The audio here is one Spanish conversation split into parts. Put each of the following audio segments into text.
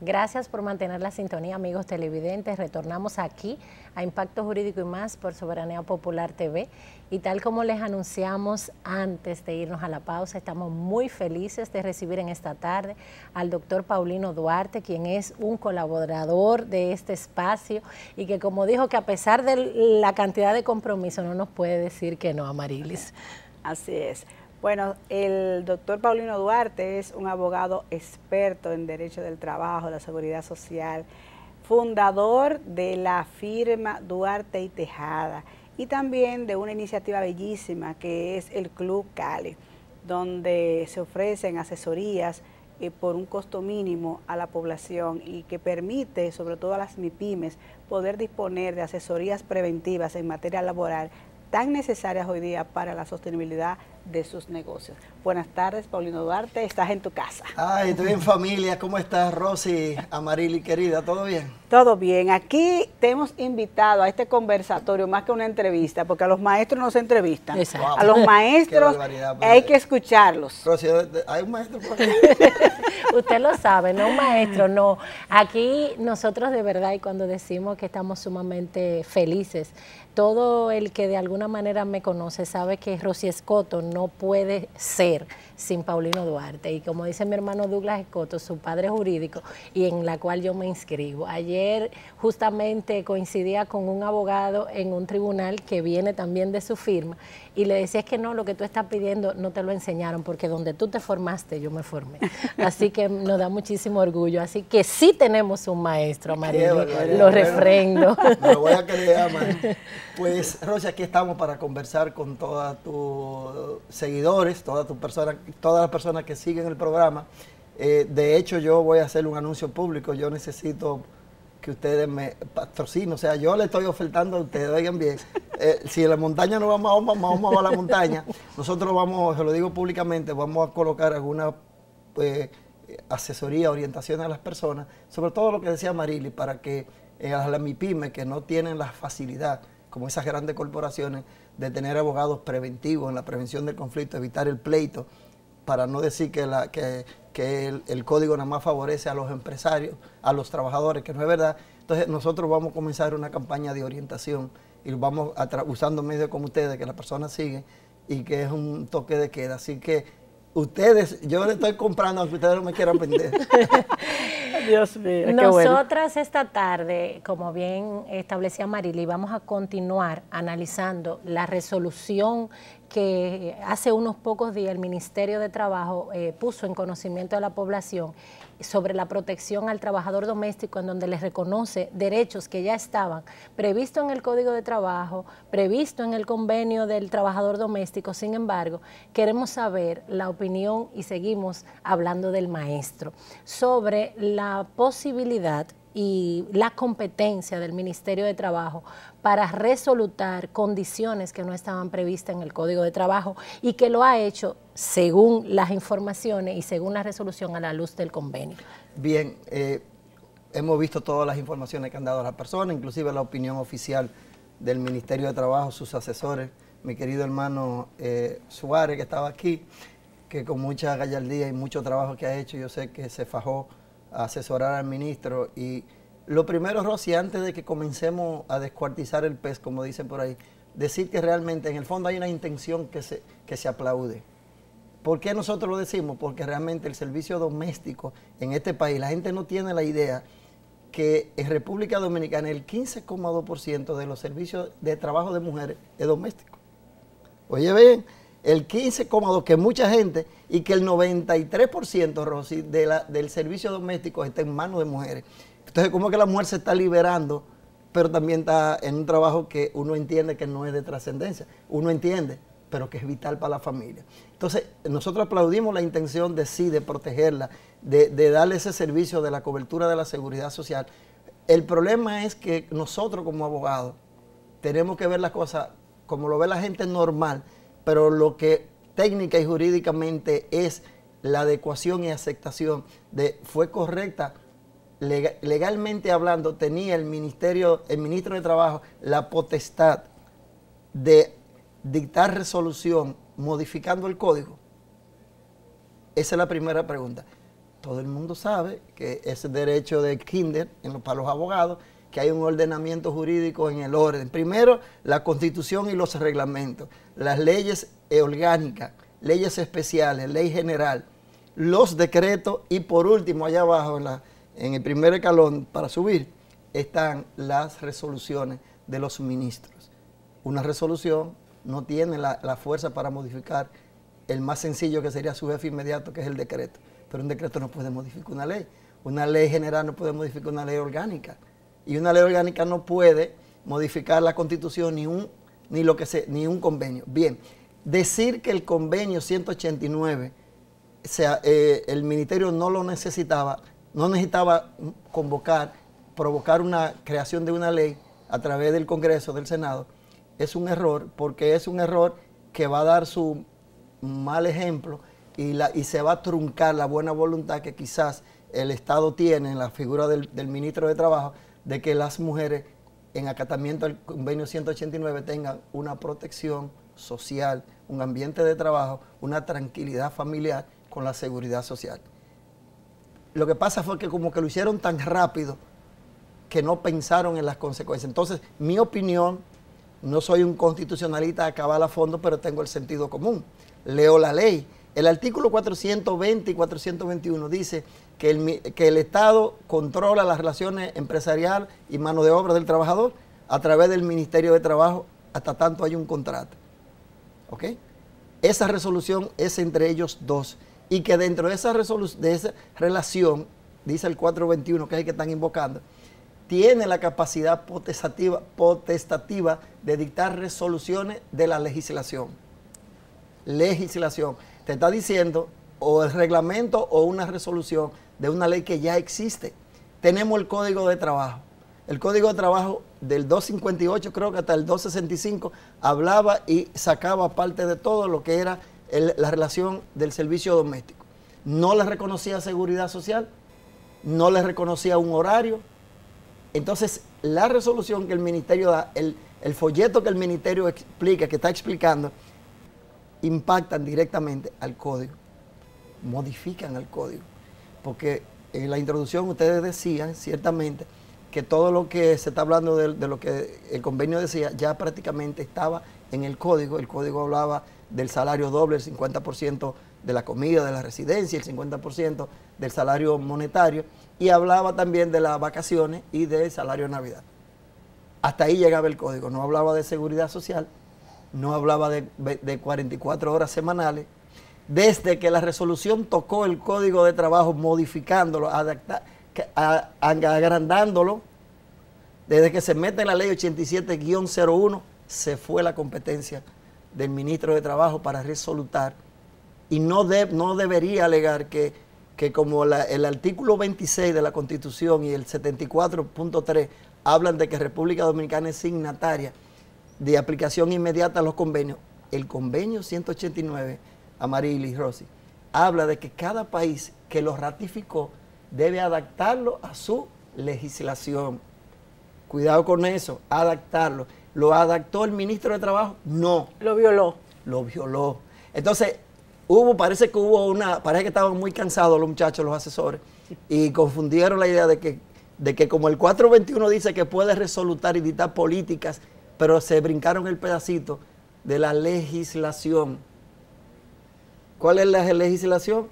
Gracias por mantener la sintonía, amigos televidentes. Retornamos aquí a Impacto Jurídico y Más por Soberanía Popular TV. Y tal como les anunciamos antes de irnos a la pausa, estamos muy felices de recibir en esta tarde al doctor Paulino Duarte, quien es un colaborador de este espacio y que, como dijo, que a pesar de la cantidad de compromiso no nos puede decir que no, Amarilis. Así es. Bueno, el doctor Paulino Duarte es un abogado experto en Derecho del Trabajo, la Seguridad Social, fundador de la firma Duarte y Tejada y también de una iniciativa bellísima que es el Club Cali, donde se ofrecen asesorías por un costo mínimo a la población y que permite, sobre todo a las MIPYMES, poder disponer de asesorías preventivas en materia laboral tan necesarias hoy día para la sostenibilidad de sus negocios. Buenas tardes, Paulino Duarte, estás en tu casa. Ay, estoy en familia. ¿Cómo estás, Rosy, Amarili, querida? ¿Todo bien? Todo bien. Aquí te hemos invitado a este conversatorio más que una entrevista, porque a los maestros no se entrevistan. Exacto. A los maestros hay que escucharlos. Rosy, ¿hay un maestro por aquí? Usted lo sabe, no un maestro, no. Aquí nosotros de verdad, y cuando decimos que estamos sumamente felices, todo el que de alguna manera me conoce sabe que Rosy Escoto no puede ser sin Paulino Duarte. Y como dice mi hermano Douglas Escoto, su padre jurídico, y en la cual yo me inscribo. Ayer justamente coincidía con un abogado en un tribunal que viene también de su firma, y le decía, es que no, lo que tú estás pidiendo no te lo enseñaron, porque donde tú te formaste, yo me formé. Así que nos da muchísimo orgullo. Así que sí tenemos un maestro, Amarillo, lo refrendo. Me lo voy a creer, man. Pues, Rosy, aquí estamos para conversar con todos tus seguidores, todas las personas que siguen el programa. De hecho, yo voy a hacer un anuncio público. Yo necesito que ustedes me patrocinen. O sea, yo le estoy ofertando a ustedes, oigan bien, si en la montaña no vamos a la montaña, nosotros vamos, se lo digo públicamente, vamos a colocar alguna asesoría, orientación a las personas, sobre todo lo que decía Marily, para que a las MIPYMES que no tienen la facilidad, como esas grandes corporaciones, de tener abogados preventivos en la prevención del conflicto, evitar el pleito, para no decir que el código nada más favorece a los empresarios, a los trabajadores, que no es verdad. Entonces nosotros vamos a comenzar una campaña de orientación y vamos usando medios como ustedes, que las personas siguen, y que es un toque de queda. Así que ustedes, yo le estoy comprando aunque ustedes no me quieran vender. Dios mío, Nosotras bueno. Esta tarde, como bien establecía Marily, vamos a continuar analizando la resolución que hace unos pocos días el Ministerio de Trabajo puso en conocimiento de la población sobre la protección al trabajador doméstico, en donde les reconoce derechos que ya estaban previstos en el Código de Trabajo, previsto en el convenio del trabajador doméstico. Sin embargo, queremos saber la opinión, y seguimos hablando del maestro, sobre la posibilidad y la competencia del Ministerio de Trabajo para resolutar condiciones que no estaban previstas en el Código de Trabajo, y que lo ha hecho según las informaciones y según la resolución a la luz del convenio. Bien, hemos visto todas las informaciones que han dado las personas, inclusive la opinión oficial del Ministerio de Trabajo, sus asesores, mi querido hermano Suárez, que estaba aquí, que con mucha gallardía y mucho trabajo que ha hecho, yo sé que se fajó a asesorar al ministro. Y lo primero, Rosy, antes de que comencemos a descuartizar el pez, como dicen por ahí, decir que realmente en el fondo hay una intención que se aplaude. ¿Por qué nosotros lo decimos? Porque realmente el servicio doméstico en este país, la gente no tiene la idea que en República Dominicana el 15,2% de los servicios de trabajo de mujeres es doméstico. Oye bien, el 15,2%, que mucha gente, y que el 93%, Rosy, del servicio doméstico está en manos de mujeres. Entonces, ¿cómo es que la mujer se está liberando, pero también está en un trabajo que uno entiende que no es de trascendencia? Uno entiende, pero que es vital para la familia. Entonces, nosotros aplaudimos la intención de sí, de protegerla, de darle ese servicio de la cobertura de la seguridad social. El problema es que nosotros como abogados tenemos que ver las cosas como lo ve la gente normal, pero lo que técnica y jurídicamente es la adecuación y aceptación de fue correcta, legalmente hablando, tenía el ministro de Trabajo la potestad de dictar resolución modificando el código. Esa es la primera pregunta. todo el mundo sabe que ese derecho de kinder para los abogados, que hay un ordenamiento jurídico en el orden. Primero, la Constitución y los reglamentos, las leyes orgánicas, leyes especiales, ley general, los decretos y por último, allá abajo, en el primer escalón para subir, están las resoluciones de los ministros. Una resolución no tiene la fuerza para modificar el más sencillo, que sería su jefe inmediato, que es el decreto. Pero un decreto no puede modificar una ley. Una ley general no puede modificar una ley orgánica. Y una ley orgánica no puede modificar la Constitución ni un convenio. Bien, decir que el convenio 189, el ministerio no lo necesitaba, no necesitaba provocar una creación de una ley a través del Congreso, del Senado, es un error, porque es un error que va a dar su mal ejemplo y se va a truncar la buena voluntad que quizás el Estado tiene en la figura del ministro de Trabajo, de que las mujeres en acatamiento al convenio 189 tengan una protección social, un ambiente de trabajo, una tranquilidad familiar con la seguridad social. Lo que pasa fue que como que lo hicieron tan rápido que no pensaron en las consecuencias. Entonces, mi opinión, no soy un constitucionalista a cabal a fondo, pero tengo el sentido común. Leo la ley. El artículo 420 y 421 dice que el Estado controla las relaciones empresariales y mano de obra del trabajador a través del Ministerio de Trabajo hasta tanto hay un contrato. ¿Ok? Esa resolución es entre ellos dos. Y que dentro de esa relación, dice el 421, que es el que están invocando, tiene la capacidad potestativa de dictar resoluciones de la legislación. Legislación. Te está diciendo o el reglamento o una resolución de una ley que ya existe. Tenemos el Código de Trabajo. El Código de Trabajo del 258, creo que hasta el 265, hablaba y sacaba parte de todo lo que era la relación del servicio doméstico. No le reconocía seguridad social, no le reconocía un horario. Entonces, la resolución que el ministerio da, el folleto que el ministerio explica, que está explicando, impactan directamente al código, modifican el código. Porque en la introducción ustedes decían, ciertamente, que todo lo que se está hablando de lo que el convenio decía, ya prácticamente estaba en el código. El código hablaba del salario doble, el 50% de la comida, de la residencia, el 50% del salario monetario, y hablaba también de las vacaciones y del salario de Navidad. Hasta ahí llegaba el código, no hablaba de seguridad social, no hablaba de 44 horas semanales. Desde que la resolución tocó el Código de Trabajo, modificándolo, agrandándolo, desde que se mete en la ley 87-01, se fue la competencia del ministro de Trabajo para resolutar, y no debería alegar que como el artículo 26 de la Constitución y el 74.3 hablan de que República Dominicana es signataria de aplicación inmediata a los convenios. El convenio 189, Amarilis y Rosy, habla de que cada país que lo ratificó debe adaptarlo a su legislación. Cuidado con eso, adaptarlo. ¿Lo adaptó el ministro de Trabajo? No. Lo violó. Lo violó. Entonces, parece que estaban muy cansados los muchachos, los asesores, y confundieron la idea de que como el 421 dice que puede resolutar y dictar políticas, pero se brincaron el pedacito de la legislación. ¿Cuál es la legislación?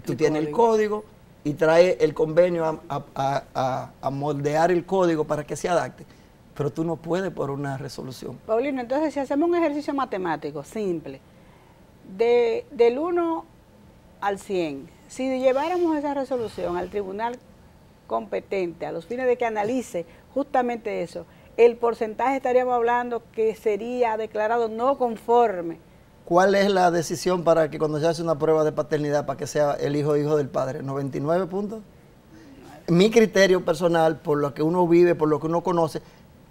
Tú tienes el código y trae el convenio a moldear el código para que se adapte, pero tú no puedes por una resolución. Paulino, entonces si hacemos un ejercicio matemático simple, del 1 al 100, si lleváramos esa resolución al tribunal competente a los fines de que analice justamente eso, el porcentaje estaríamos hablando que sería declarado no conforme. ¿Cuál es la decisión para que cuando se hace una prueba de paternidad para que sea el hijo del padre? ¿99 puntos? Mi criterio personal, por lo que uno vive, por lo que uno conoce,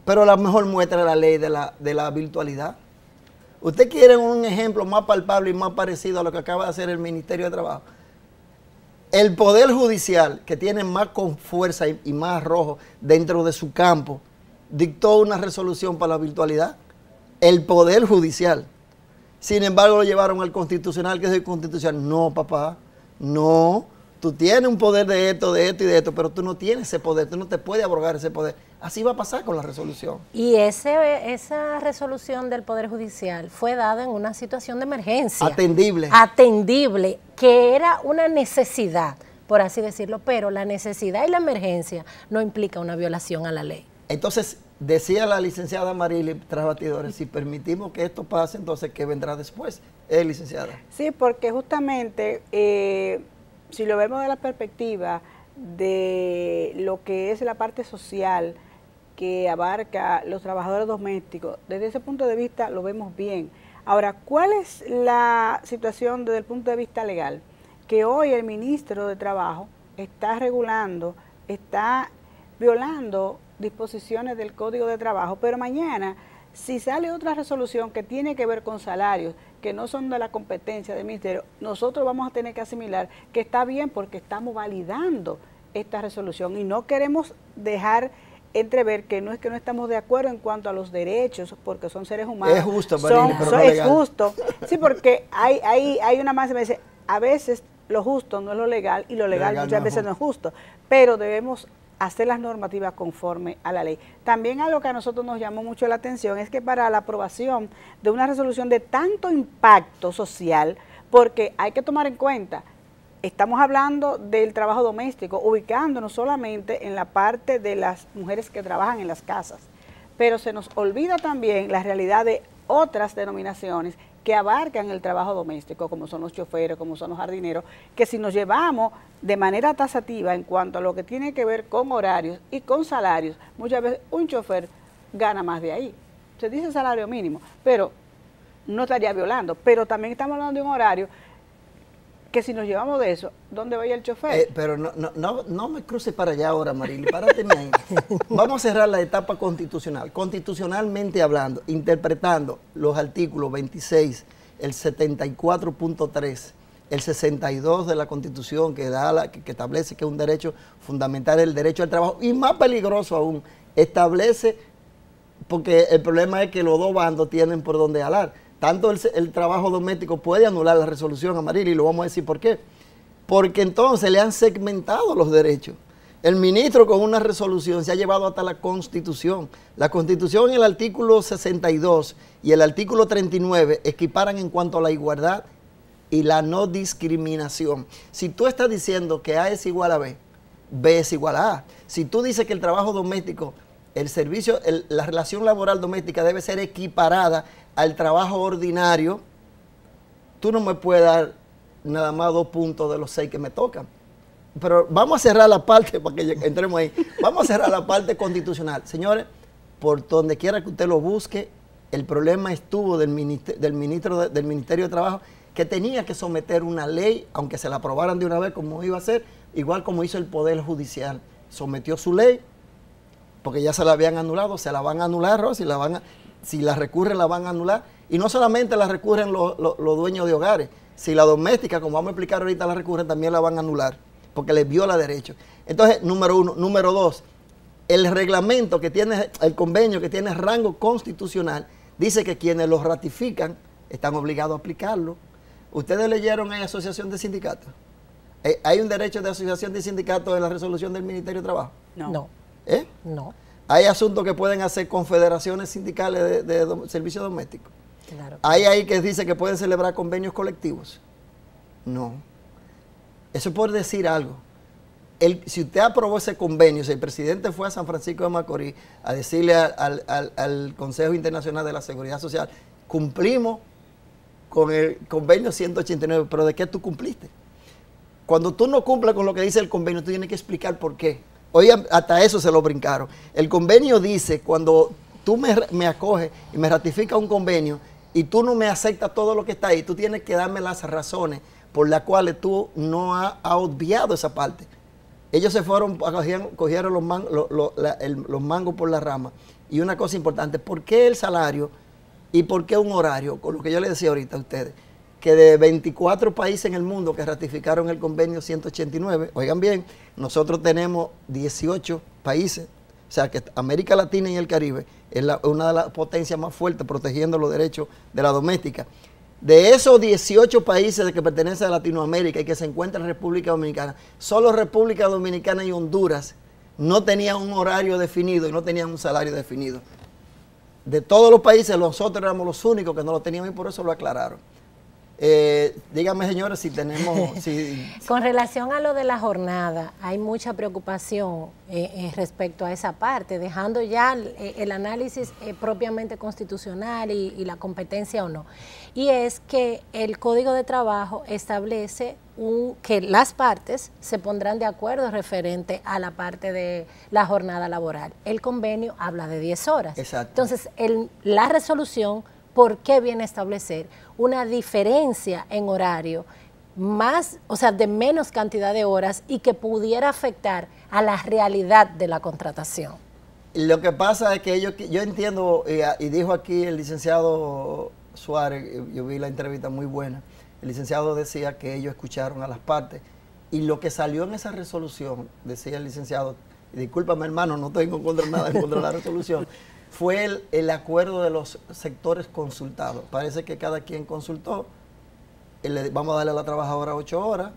pero la mejor muestra es la ley de la virtualidad. ¿Usted quiere un ejemplo más palpable y más parecido a lo que acaba de hacer el Ministerio de Trabajo? El Poder Judicial, que tiene más con fuerza y más arrojo dentro de su campo, dictó una resolución para la virtualidad. El Poder Judicial. Sin embargo, lo llevaron al Constitucional, que es el Constitucional. No, papá, no. tú tienes un poder de esto y de esto, pero tú no tienes ese poder, tú no te puedes abrogar ese poder. Así va a pasar con la resolución. Y esa resolución del Poder Judicial fue dada en una situación de emergencia. Atendible. Atendible, que era una necesidad, por así decirlo, pero la necesidad y la emergencia no implica una violación a la ley. Entonces, decía la licenciada Marily tras batidores, si permitimos que esto pase, entonces, ¿qué vendrá después? Licenciada. Sí, porque justamente, si lo vemos de la perspectiva de lo que es la parte social que abarca los trabajadores domésticos, desde ese punto de vista lo vemos bien. Ahora, ¿cuál es la situación desde el punto de vista legal? Que hoy el ministro de Trabajo está regulando, está violando disposiciones del Código de Trabajo, pero mañana, si sale otra resolución que tiene que ver con salarios, que no son de la competencia del ministerio, nosotros vamos a tener que asimilar que está bien porque estamos validando esta resolución y no queremos dejar entrever que no es que no estamos de acuerdo en cuanto a los derechos, porque son seres humanos. Es justo, Marily, pero no es legal. justo. Sí, porque hay una máxima que dice, a veces lo justo no es lo legal y lo legal muchas veces no es justo, pero debemos hacer las normativas conforme a la ley. También algo que a nosotros nos llamó mucho la atención es que para la aprobación de una resolución de tanto impacto social, porque hay que tomar en cuenta, estamos hablando del trabajo doméstico, ubicándonos solamente en la parte de las mujeres que trabajan en las casas, pero se nos olvida también la realidad de otras denominaciones que abarcan el trabajo doméstico, como son los choferes, como son los jardineros, que si nos llevamos de manera tasativa en cuanto a lo que tiene que ver con horarios y con salarios, muchas veces un chofer gana más de ahí. Se dice salario mínimo, pero no estaría violando. Pero también estamos hablando de un horario que si nos llevamos de eso, ¿dónde va a ir el chofer? Pero no me cruce para allá ahora, Marily, párate ahí. Vamos a cerrar la etapa constitucional. Constitucionalmente hablando, interpretando los artículos 26, el 74.3, el 62 de la Constitución que establece que es un derecho fundamental el derecho al trabajo, y más peligroso aún, establece, porque el problema es que los dos bandos tienen por dónde jalar. Tanto el trabajo doméstico puede anular la resolución a Marily, y lo vamos a decir por qué. Porque entonces le han segmentado los derechos. El ministro con una resolución se ha llevado hasta la Constitución. La Constitución en el artículo 62 y el artículo 39 equiparan en cuanto a la igualdad y la no discriminación. Si tú estás diciendo que A es igual a B, B es igual a A. Si tú dices que el trabajo doméstico, el servicio, la relación laboral doméstica debe ser equiparada al trabajo ordinario, tú no me puedes dar nada más 2 puntos de los 6 que me tocan. Pero vamos a cerrar la parte, para que entremos ahí, vamos a cerrar la parte constitucional. Señores, por donde quiera que usted lo busque, el problema estuvo del Ministerio de Trabajo, que tenía que someter una ley, aunque se la aprobaran de una vez como iba a ser, igual como hizo el Poder Judicial. Sometió su ley, porque ya se la habían anulado, se la van a anular, Rosy, si la recurren la van a anular, y no solamente la recurren los dueños de hogares, si la doméstica, como vamos a explicar ahorita, la recurren, también la van a anular, porque les viola derechos. Entonces, número 1. Número 2, el reglamento que tiene, el convenio que tiene rango constitucional, dice que quienes lo ratifican están obligados a aplicarlo. ¿Ustedes leyeron en Asociación de Sindicatos? ¿Hay un derecho de asociación de sindicatos en la resolución del Ministerio de Trabajo? No. No. Hay asuntos que pueden hacer confederaciones sindicales de servicios domésticos. Claro. Hay ahí que dice que pueden celebrar convenios colectivos. No. Eso es por decir algo. Si usted aprobó ese convenio, si el presidente fue a San Francisco de Macorís a decirle al Consejo Internacional de la Seguridad Social, cumplimos con el convenio 189, pero ¿de qué tú cumpliste? Cuando tú no cumples con lo que dice el convenio, tú tienes que explicar por qué. Hoy hasta eso se lo brincaron. El convenio dice, cuando tú me acoges y me ratificas un convenio y tú no me aceptas todo lo que está ahí, tú tienes que darme las razones por las cuales tú no has obviado esa parte. Ellos se fueron, cogieron los mangos por la rama. Y una cosa importante, ¿por qué el salario y por qué un horario? Con lo que yo les decía ahorita a ustedes, que de 24 países en el mundo que ratificaron el convenio 189, oigan bien, nosotros tenemos 18 países, o sea que América Latina y el Caribe es una de las potencias más fuertes protegiendo los derechos de la doméstica. De esos 18 países de que pertenecen a Latinoamérica y que se encuentran en República Dominicana, solo República Dominicana y Honduras no tenían un horario definido y no tenían un salario definido. De todos los países, nosotros éramos los únicos que no lo teníamos y por eso lo aclararon. Díganme, señores, si tenemos... Con relación a lo de la jornada, hay mucha preocupación respecto a esa parte, dejando ya el análisis propiamente constitucional y la competencia o no. Y es que el Código de Trabajo establece que las partes se pondrán de acuerdo referente a la parte de la jornada laboral. El convenio habla de 10 horas. Exacto. Entonces, la resolución, ¿por qué viene a establecer una diferencia en horario más, o sea, de menos cantidad de horas y que pudiera afectar a la realidad de la contratación? Lo que pasa es que yo entiendo, y dijo aquí el licenciado Suárez, yo vi la entrevista muy buena, el licenciado decía que ellos escucharon a las partes y lo que salió en esa resolución, decía el licenciado, y discúlpame hermano, no tengo nada en contra de la resolución, fue el acuerdo de los sectores consultados. Parece que cada quien consultó, vamos a darle a la trabajadora 8 horas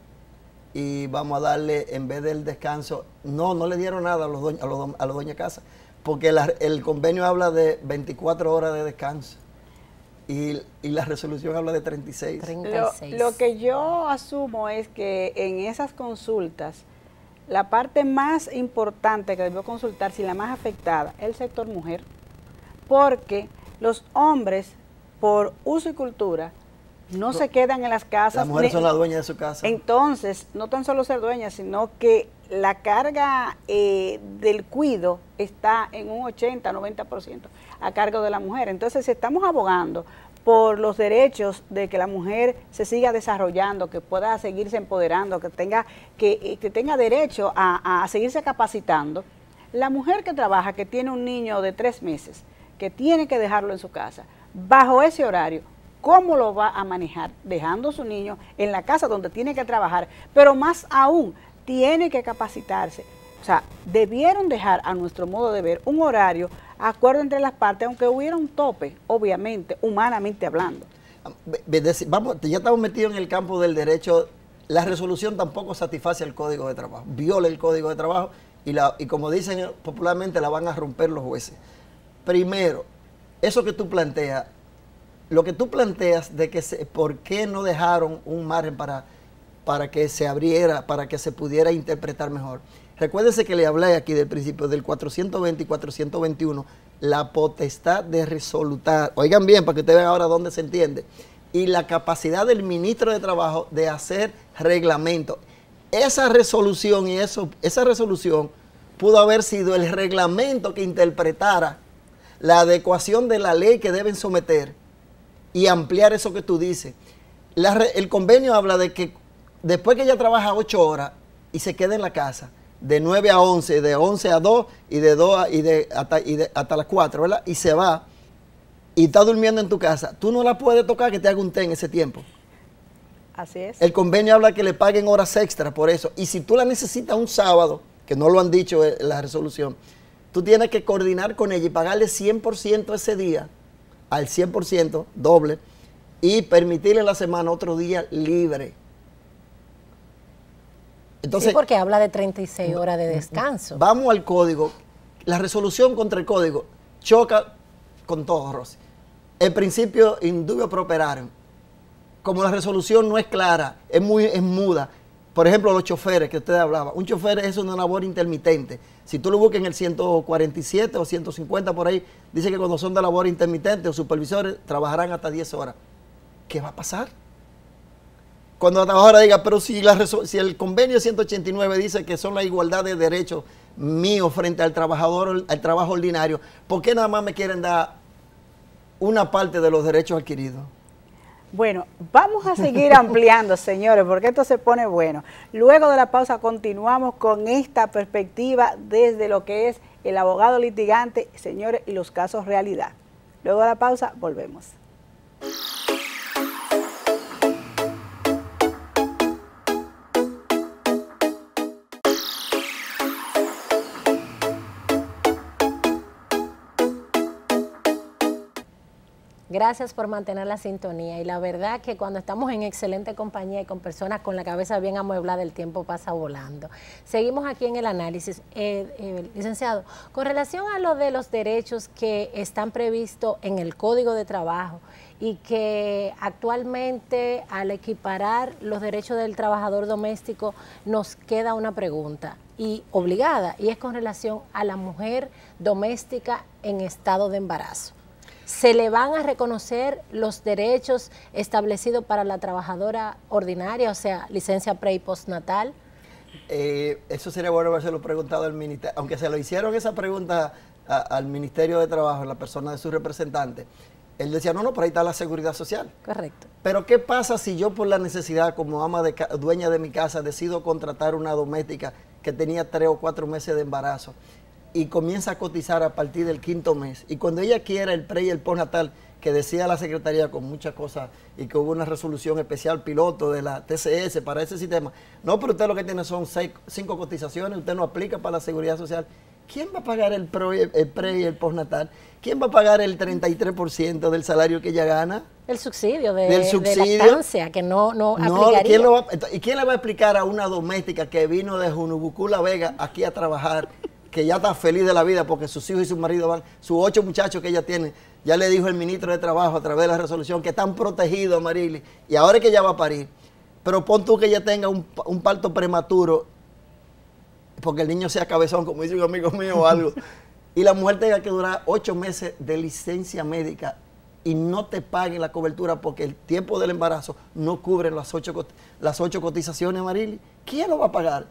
y vamos a darle, en vez del descanso, no le dieron nada a los dueños de casa, porque el convenio habla de 24 horas de descanso y la resolución habla de 36. Lo que yo asumo es que en esas consultas, la parte más importante que debió consultarse y la más afectada es el sector mujer, porque los hombres, por uso y cultura, no se quedan en las casas. Las mujeres son las dueñas de su casa. Entonces, no tan solo ser dueñas, sino que la carga del cuido está en un 80-90% a cargo de la mujer. Entonces, si estamos abogando por los derechos de que la mujer se siga desarrollando, que pueda seguirse empoderando, que tenga derecho a seguirse capacitando, la mujer que trabaja, que tiene un niño de 3 meses, que tiene que dejarlo en su casa, bajo ese horario, ¿cómo lo va a manejar? Dejando a su niño en la casa donde tiene que trabajar, pero más aún, tiene que capacitarse. O sea, debieron dejar, a nuestro modo de ver, un horario, acuerdo entre las partes, aunque hubiera un tope, obviamente, humanamente hablando. Vamos, ya estamos metidos en el campo del derecho. La resolución tampoco satisface el Código de Trabajo, viola el Código de Trabajo y como dicen popularmente, la van a romper los jueces. Primero, eso que tú planteas, lo que tú planteas de que por qué no dejaron un margen para que se abriera, para que se pudiera interpretar mejor. Recuérdense que le hablé aquí del principio del 420 y 421, la potestad de resolutar. Oigan bien, para que ustedes vean ahora dónde se entiende. Y la capacidad del ministro de Trabajo de hacer reglamento. Esa resolución esa resolución pudo haber sido el reglamento que interpretara la adecuación de la ley que deben someter y ampliar eso que tú dices. El convenio habla de que después que ella trabaja 8 horas y se queda en la casa, de 9 a 11, de 11 a 2 y de 2 hasta las 4, ¿verdad? Y se va y está durmiendo en tu casa, tú no la puedes tocar que te haga un té en ese tiempo. Así es. El convenio habla que le paguen horas extras por eso. Y si tú la necesitas un sábado, que no lo han dicho en la resolución, tú tienes que coordinar con ella y pagarle 100% ese día, al 100%, doble, y permitirle en la semana otro día libre. Entonces, sí, porque habla de 36 horas de descanso. Vamos al código. La resolución contra el código choca con todo, Rosy. El principio indubio pro operare. Como la resolución no es clara, es muda. Por ejemplo, los choferes que usted hablaba. Un chofer es una labor intermitente. Si tú lo buscas en el 147 o 150 por ahí, dice que cuando son de labor intermitente o supervisores, trabajarán hasta 10 horas. ¿Qué va a pasar? Cuando la trabajadora diga, pero si el convenio 189 dice que son la igualdad de derechos míos frente al trabajador, al trabajo ordinario, ¿por qué nada más me quieren dar una parte de los derechos adquiridos? Bueno, vamos a seguir ampliando, señores, porque esto se pone bueno. Luego de la pausa continuamos con esta perspectiva desde lo que es el abogado litigante, señores, y los casos realidad. Luego de la pausa, volvemos. Gracias por mantener la sintonía. Y la verdad que cuando estamos en excelente compañía y con personas con la cabeza bien amueblada, el tiempo pasa volando. Seguimos aquí en el análisis. Licenciado, con relación a lo de los derechos que están previstos en el Código de Trabajo y que actualmente al equiparar los derechos del trabajador doméstico nos queda una pregunta y obligada, y es con relación a la mujer doméstica en estado de embarazo. ¿Se le van a reconocer los derechos establecidos para la trabajadora ordinaria, o sea, licencia pre y postnatal? Eso sería bueno haberse preguntado al ministerio, aunque se lo hicieron esa pregunta al Ministerio de Trabajo, en la persona de su representante. Él decía, no, pero ahí está la seguridad social. Correcto. Pero ¿qué pasa si yo por la necesidad, como dueña de mi casa, decido contratar una doméstica que tenía 3 o 4 meses de embarazo y comienza a cotizar a partir del 5º mes? Y cuando ella quiera el pre y el postnatal, que decía la Secretaría con muchas cosas y que hubo una resolución especial piloto de la TCS para ese sistema. No, pero usted lo que tiene son 5 cotizaciones, usted no aplica para la seguridad social. ¿Quién va a pagar el pre y el postnatal? ¿Quién va a pagar el 33% del salario que ella gana? El subsidio de lactancia, que no aplicaría. ¿Y quién le va a explicar a una doméstica que vino de Junubucú, La Vega, aquí a trabajar, que ya está feliz de la vida porque sus hijos y su marido van, sus 8 muchachos que ella tiene, ya le dijo el ministro de Trabajo a través de la resolución que están protegidos, Amarili, y ahora es que ella va a parir? Pero pon tú que ella tenga un parto prematuro, porque el niño sea cabezón, como dice un amigo mío o algo, y la mujer tenga que durar 8 meses de licencia médica y no te paguen la cobertura porque el tiempo del embarazo no cubre las 8 cotizaciones, Amarili. ¿Quién lo va a pagar?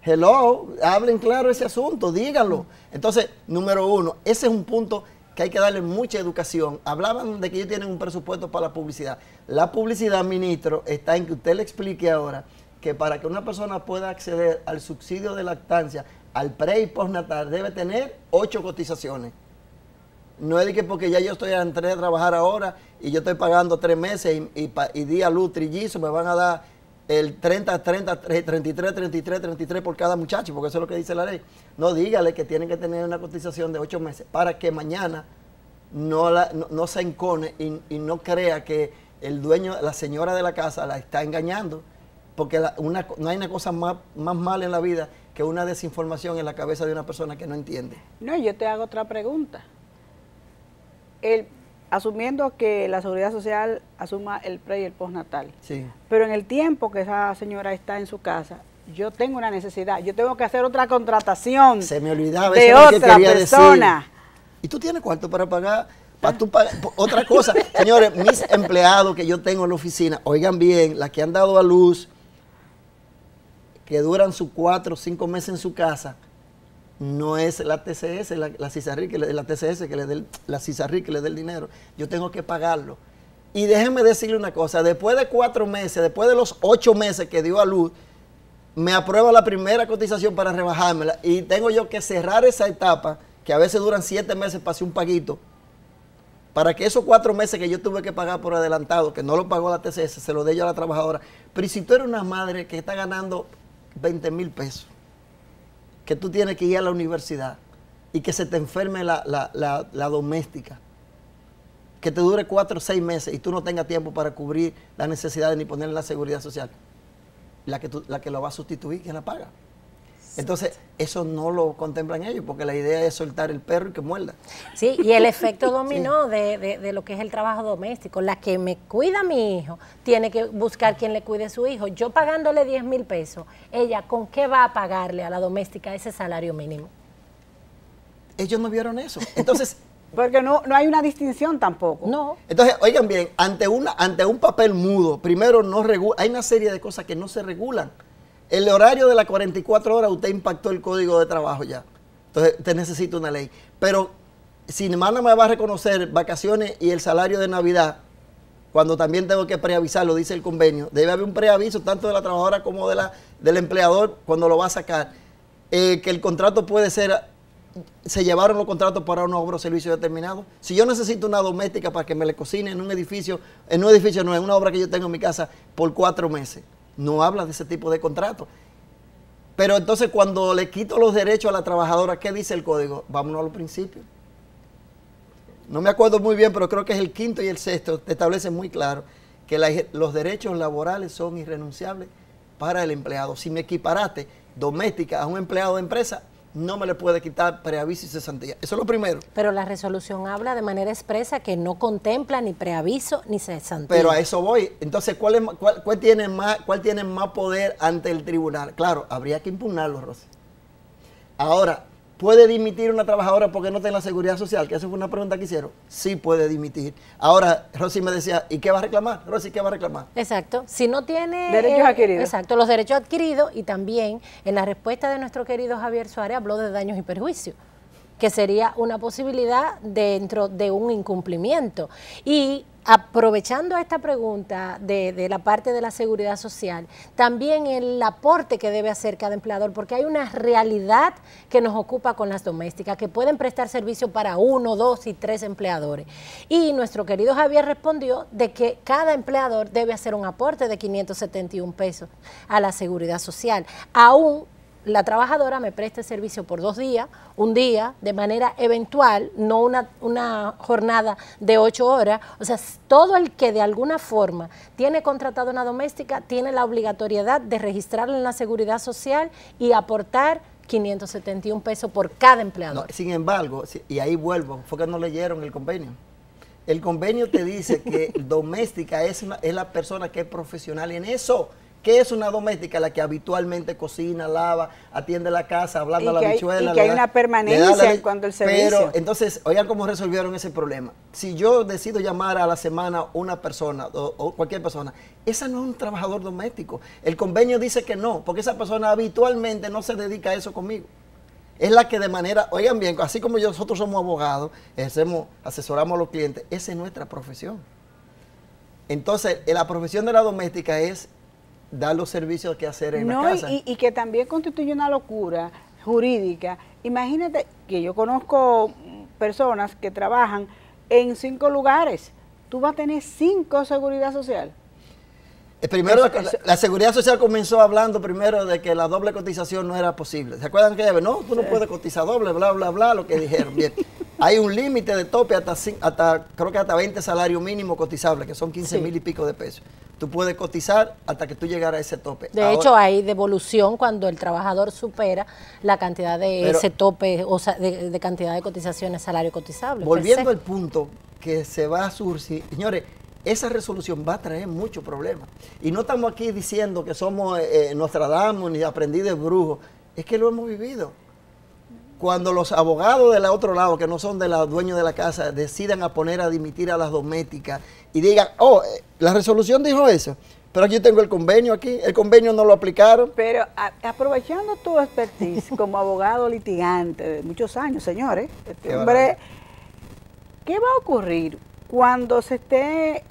Hello, hablen claro ese asunto, díganlo. Entonces, número 1, ese es un punto que hay que darle mucha educación. Hablaban de que ellos tienen un presupuesto para la publicidad. La publicidad, ministro, está en que usted le explique ahora que para que una persona pueda acceder al subsidio de lactancia, al pre y postnatal, debe tener 8 cotizaciones. No es de que porque ya yo entré a trabajar ahora y yo estoy pagando 3 meses y di a luz trillizo, me van a dar el 33 por cada muchacho, porque eso es lo que dice la ley. No, dígale que tienen que tener una cotización de 8 meses para que mañana no se encone y no crea que el dueño, la señora de la casa, la está engañando. Porque no hay una cosa más mala en la vida que una desinformación en la cabeza de una persona que no entiende. No, yo te hago otra pregunta. Asumiendo que la Seguridad Social asuma el pre y el postnatal, sí, pero en el tiempo que esa señora está en su casa, yo tengo una necesidad, yo tengo que hacer otra contratación. Se me olvidaba de otra persona. Decir. ¿Y tú tienes cuarto para pagar? Para tú pagar otra cosa. Señores, mis empleados que yo tengo en la oficina, oigan bien, las que han dado a luz, que duran sus 4 o 5 meses en su casa, no es la TCS, la CISARRI que le dé el dinero. Yo tengo que pagarlo. Y déjenme decirle una cosa, después de 4 meses, después de los 8 meses que dio a luz, me aprueba la primera cotización para rebajármela y tengo yo que cerrar esa etapa, que a veces duran 7 meses para hacer un paguito, para que esos 4 meses que yo tuve que pagar por adelantado, que no lo pagó la TCS, se lo dé yo a la trabajadora. Pero si tú eres una madre que está ganando 20,000 pesos, que tú tienes que ir a la universidad y que se te enferme la doméstica, que te dure 4 o 6 meses y tú no tengas tiempo para cubrir las necesidades ni ponerle la seguridad social, la que lo va a sustituir, ¿quién la paga? Entonces, eso no lo contemplan ellos, porque la idea es soltar el perro y que muerda. Sí, y el efecto dominó sí, de lo que es el trabajo doméstico. La que me cuida a mi hijo tiene que buscar quien le cuide a su hijo. Yo pagándole 10,000 pesos, ella, ¿con qué va a pagarle a la doméstica ese salario mínimo? Ellos no vieron eso. Entonces, porque no hay una distinción tampoco. No. Entonces, oigan bien, ante un papel mudo, primero hay una serie de cosas que no se regulan. El horario de las 44 horas, usted impactó el Código de Trabajo ya. Entonces, usted necesita una ley. Pero si no me va a reconocer vacaciones y el salario de Navidad, cuando también tengo que preavisarlo, dice el convenio, debe haber un preaviso tanto de la trabajadora como del empleador cuando lo va a sacar. Que el contrato puede ser, se llevaron los contratos para una obra o servicio determinado. Si yo necesito una doméstica para que me le cocine en un edificio no, en una obra que yo tengo en mi casa por 4 meses. No habla de ese tipo de contrato. Pero entonces cuando le quito los derechos a la trabajadora, ¿qué dice el código? Vámonos a los principios. no me acuerdo muy bien, pero creo que es el quinto y el sexto, te establecen muy claro que los derechos laborales son irrenunciables para el empleado. Si me equiparaste doméstica a un empleado de empresa, no me le puede quitar preaviso y cesantía. Eso es lo primero. Pero la resolución habla de manera expresa que no contempla ni preaviso ni cesantía. Pero a eso voy. Entonces, ¿cuál tiene más poder ante el tribunal? Claro, habría que impugnarlo, Rosy. Ahora, ¿puede dimitir una trabajadora porque no tiene la seguridad social? Que esa fue una pregunta que hicieron. Sí puede dimitir. Ahora, Rosy me decía, ¿y qué va a reclamar? Rosy, ¿qué va a reclamar? Exacto. Si no tiene... derechos adquiridos. Exacto, los derechos adquiridos, y también en la respuesta de nuestro querido Javier Suárez habló de daños y perjuicios, que sería una posibilidad dentro de un incumplimiento. Y aprovechando esta pregunta de la parte de la seguridad social, también el aporte que debe hacer cada empleador, porque hay una realidad que nos ocupa con las domésticas, que pueden prestar servicio para 1, 2 y 3 empleadores. Y nuestro querido Javier respondió de que cada empleador debe hacer un aporte de 571 pesos a la seguridad social, aún la trabajadora me preste servicio por 2 días, un día, de manera eventual, no una jornada de 8 horas. O sea, todo el que de alguna forma tiene contratado una doméstica tiene la obligatoriedad de registrarla en la seguridad social y aportar 571 pesos por cada empleador. No, sin embargo, y ahí vuelvo, fue que no leyeron el convenio. El convenio te dice que doméstica es la persona que es profesional en eso. ¿Qué es una doméstica? La que habitualmente cocina, lava, atiende la casa, hablando a la bichuela. Y que hay una permanencia en cuanto al servicio. Pero, entonces, oigan cómo resolvieron ese problema. Si yo decido llamar a la semana una persona, o cualquier persona, esa no es un trabajador doméstico. El convenio dice que no, porque esa persona habitualmente no se dedica a eso conmigo. Es la que de manera, oigan bien, así como nosotros somos abogados, asesoramos a los clientes, esa es nuestra profesión. Entonces, la profesión de la doméstica es dar los servicios que hacer en la casa. Y que también constituye una locura jurídica. Imagínate que yo conozco personas que trabajan en 5 lugares. Tú vas a tener 5 seguridad social. Primero, la seguridad social comenzó hablando primero de que la doble cotización no era posible. ¿Se acuerdan que no, tú no puedes cotizar doble, bla, bla, bla, lo que dijeron? Bien, hay un límite de tope creo que hasta 20 salarios mínimos cotizables, que son 15,000 y pico de pesos. Tú puedes cotizar hasta que tú llegaras a ese tope. De hecho, hay devolución cuando el trabajador supera la cantidad de ese tope, o sea, de cantidad de cotizaciones, salario cotizable. Volviendo al punto que se va a surgir, señores, esa resolución va a traer muchos problemas. Y no estamos aquí diciendo que somos Nostradamus ni aprendiz de brujos, es que lo hemos vivido. Cuando los abogados del otro lado, que no son de los dueños de la casa, decidan a poner a dimitir a las domésticas y digan, la resolución dijo eso, pero aquí yo tengo el convenio aquí, el convenio no lo aplicaron. Pero aprovechando tu expertise como abogado litigante de muchos años, señores, hombre, ¿qué va a ocurrir cuando se esté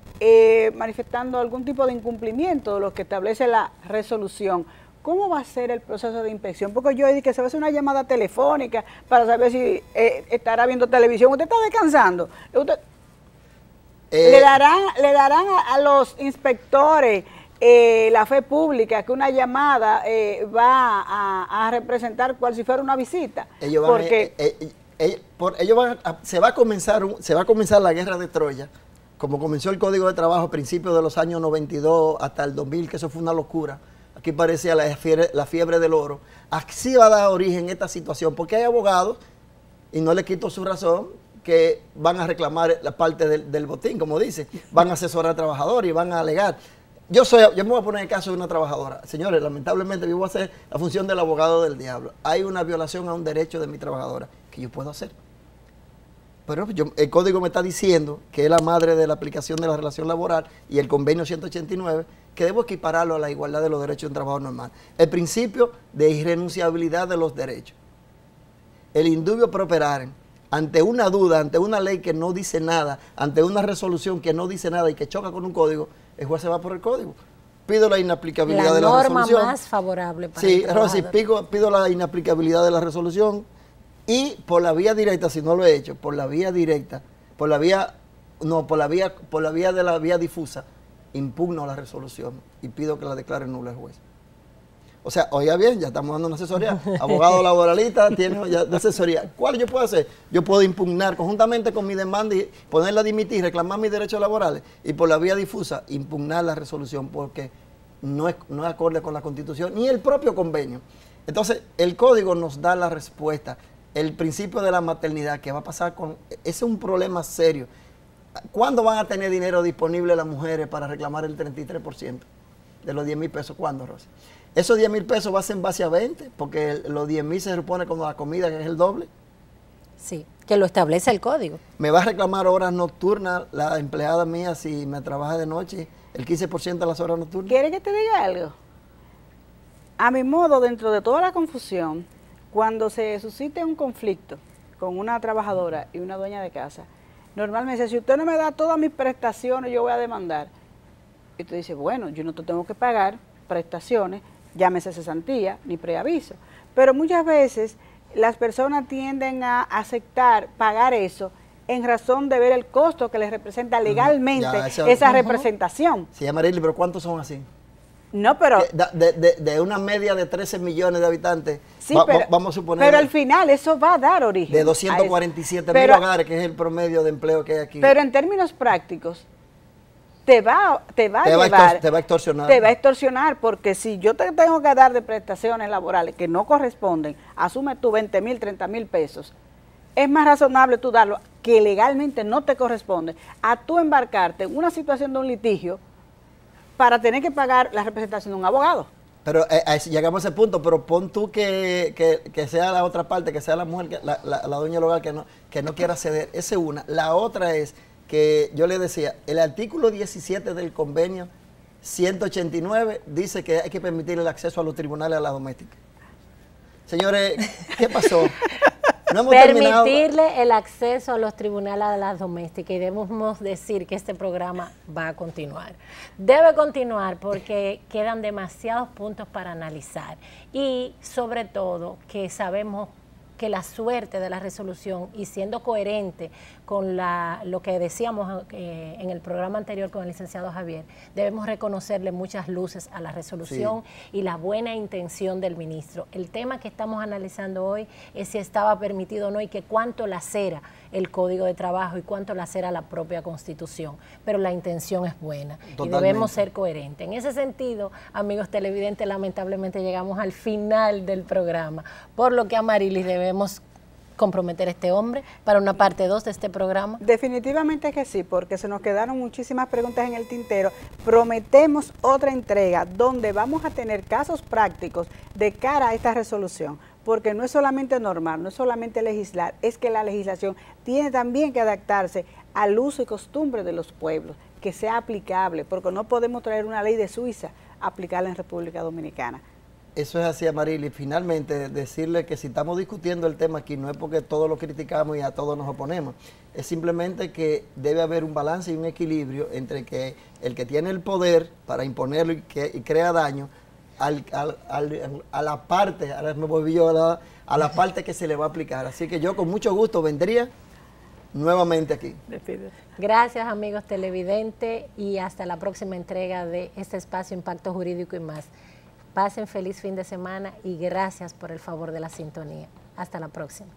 manifestando algún tipo de incumplimiento de lo que establece la resolución? ¿Cómo va a ser el proceso de inspección? Porque yo dije que se va a hacer una llamada telefónica para saber si estará viendo televisión. ¿Usted está descansando? ¿Le darán a los inspectores la fe pública que una llamada va a representar cual si fuera una visita? Se va a comenzar la guerra de Troya, como comenzó el Código de Trabajo a principios de los años 92 hasta el 2000, que eso fue una locura. Aquí parecía la fiebre del oro. Así va a dar origen esta situación, porque hay abogados, y no le quito su razón, que van a reclamar la parte del botín, como dice, van a asesorar al trabajador y van a alegar. Yo me voy a poner el caso de una trabajadora. Señores, lamentablemente yo voy a hacer la función del abogado del diablo. Hay una violación a un derecho de mi trabajadora que yo puedo hacer. Pero el código me está diciendo que es la madre de la aplicación de la relación laboral y el convenio 189, que debo equipararlo a la igualdad de los derechos de un trabajo normal. El principio de irrenunciabilidad de los derechos. El indubio properare, ante una duda, ante una ley que no dice nada, ante una resolución que no dice nada y que choca con un código, el juez se va por el código. Pido la inaplicabilidad de la resolución. La norma más favorable para el trabajador. Rosy, pido la inaplicabilidad de la resolución. Y por la vía directa, si no lo he hecho, por la vía directa, por la vía de la vía difusa, impugno la resolución y pido que la declare nula el juez. O sea, oiga bien, ya estamos dando una asesoría. Abogado laboralista tiene ya de asesoría. ¿Cuál yo puedo hacer? Yo puedo impugnar conjuntamente con mi demanda y ponerla a dimitir, reclamar mis derechos laborales y por la vía difusa impugnar la resolución porque no es acorde con la Constitución ni el propio convenio. Entonces, el código nos da la respuesta. El principio de la maternidad, que va a pasar con... Ese es un problema serio. ¿Cuándo van a tener dinero disponible las mujeres para reclamar el 33% de los 10,000 pesos? ¿Cuándo, Rosy? Esos 10,000 pesos va a ser en base a 20, porque los 10,000 se supone como la comida, que es el doble. Sí, que lo establece el código. Me va a reclamar horas nocturnas la empleada mía si me trabaja de noche, el 15% de las horas nocturnas. ¿Quiere que te diga algo? A mi modo, dentro de toda la confusión, cuando se suscite un conflicto con una trabajadora y una dueña de casa, normalmente, si usted no me da todas mis prestaciones, yo voy a demandar. Y tú dices, bueno, yo no te tengo que pagar prestaciones, llámese cesantía, ni preaviso. Pero muchas veces las personas tienden a aceptar pagar eso en razón de ver el costo que les representa legalmente esa representación. Sí, Amarili, pero ¿cuántos son así? No, pero... De una media de 13 millones de habitantes, sí, vamos a suponer... Pero al final eso va a dar origen. De 247,000 hogares, que es el promedio de empleo que hay aquí. Pero en términos prácticos, te va a extorsionar. Te va a extorsionar, porque si yo te tengo que dar de prestaciones laborales que no corresponden, asume tú 20,000, 30,000 pesos, es más razonable tú darlo, que legalmente no te corresponde, a tú embarcarte en una situación de un litigio para tener que pagar la representación de un abogado. Pero llegamos a ese punto, pero pon tú que sea la otra parte, que sea la mujer, la dueña del hogar que no quiera ceder. Esa es una. La otra es que yo le decía, el artículo 17 del convenio 189 dice que hay que permitir el acceso a los tribunales a la doméstica. Señores, ¿qué pasó? No hemos permitirle el acceso a los tribunales a las domésticas, y debemos decir que este programa va a continuar. Debe continuar porque quedan demasiados puntos para analizar y sobre todo que sabemos que la suerte de la resolución, y siendo coherente con lo que decíamos en el programa anterior con el licenciado Javier, debemos reconocerle muchas luces a la resolución y la buena intención del ministro. El tema que estamos analizando hoy es si estaba permitido o no y que cuánto lacera el Código de Trabajo y cuánto lacera la propia Constitución, pero la intención es buena. Totalmente. Y debemos ser coherentes. En ese sentido, amigos televidentes, lamentablemente llegamos al final del programa, por lo que Amarilis debemos comprometer a este hombre para una parte 2 de este programa. Definitivamente que sí, porque se nos quedaron muchísimas preguntas en el tintero. Prometemos otra entrega donde vamos a tener casos prácticos de cara a esta resolución, porque no es solamente normal, no es solamente legislar, es que la legislación tiene también que adaptarse al uso y costumbre de los pueblos, que sea aplicable, porque no podemos traer una ley de Suiza, aplicarla en República Dominicana. Eso es así, Amarili. Finalmente, decirle que si estamos discutiendo el tema aquí, no es porque todos lo criticamos y a todos nos oponemos. Es simplemente que debe haber un balance y un equilibrio entre que el que tiene el poder para imponerlo y crea daño, a la parte, ahora me volví yo a la parte que se le va a aplicar. Así que yo con mucho gusto vendría nuevamente aquí. Gracias, amigos televidentes, y hasta la próxima entrega de este espacio Impacto Jurídico y más. Pasen feliz fin de semana y gracias por el favor de la sintonía. Hasta la próxima.